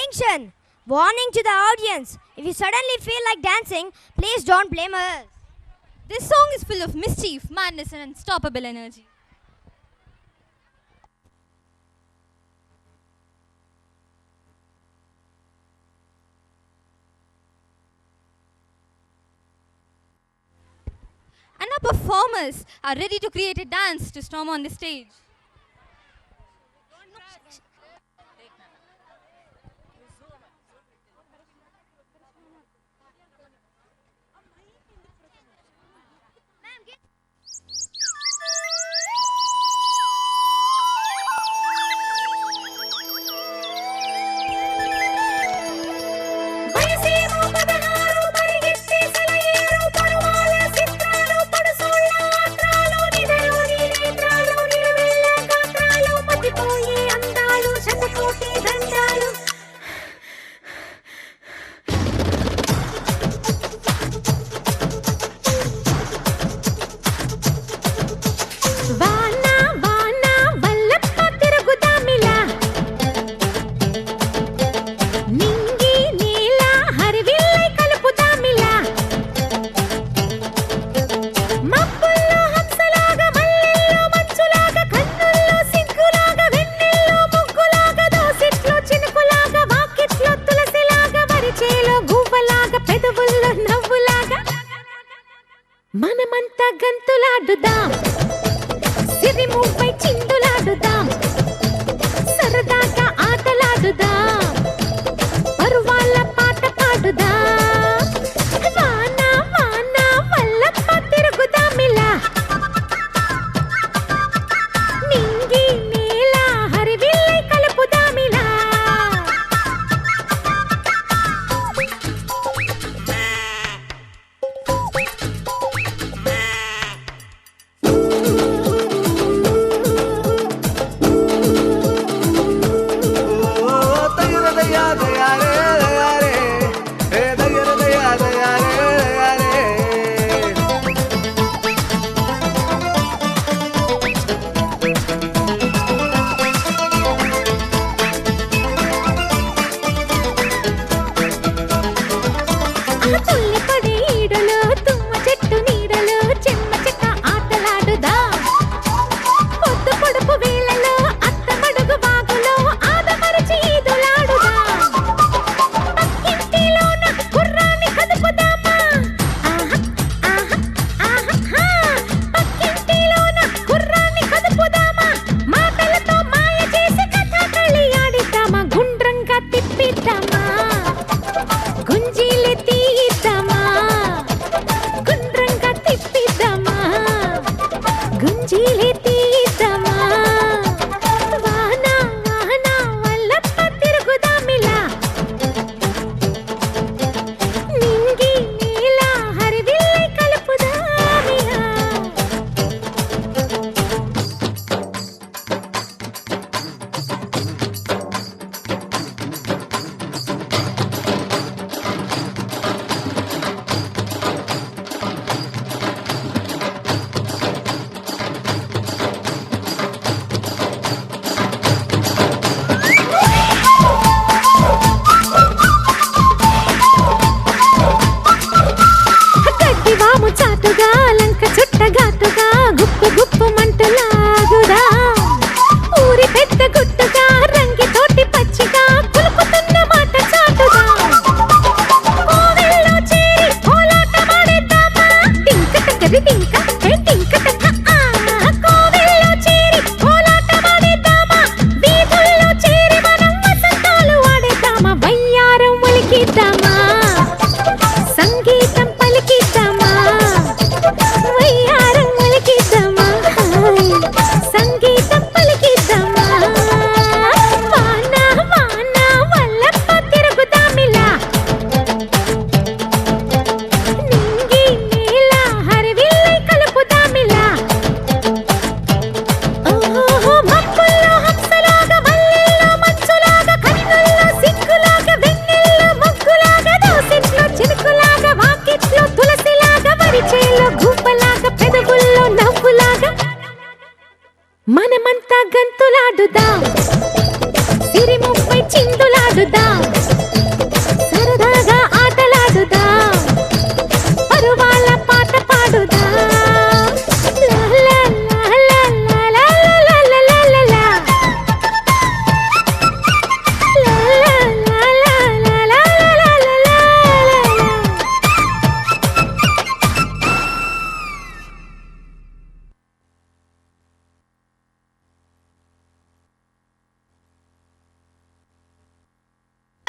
Attention! Warning to the audience. If you suddenly feel like dancing, please don't blame us. This song is full of mischief, madness and unstoppable energy. And our performers are ready to create a dance to storm on the stage. మనమంతా గంతులాడుదాం సిరిముపై చిందులాడుదాం సరదాగా ఆటలాడుదాం పరువాల పాట పాడుదాం వాన వాన వల్లప్ప తిరుగుదామిలా నింగి నేల హరివిల్లై కలుపుదామిలా మనమంతా గంతులాడుదాం సిరిముపై చిందులాడుదాం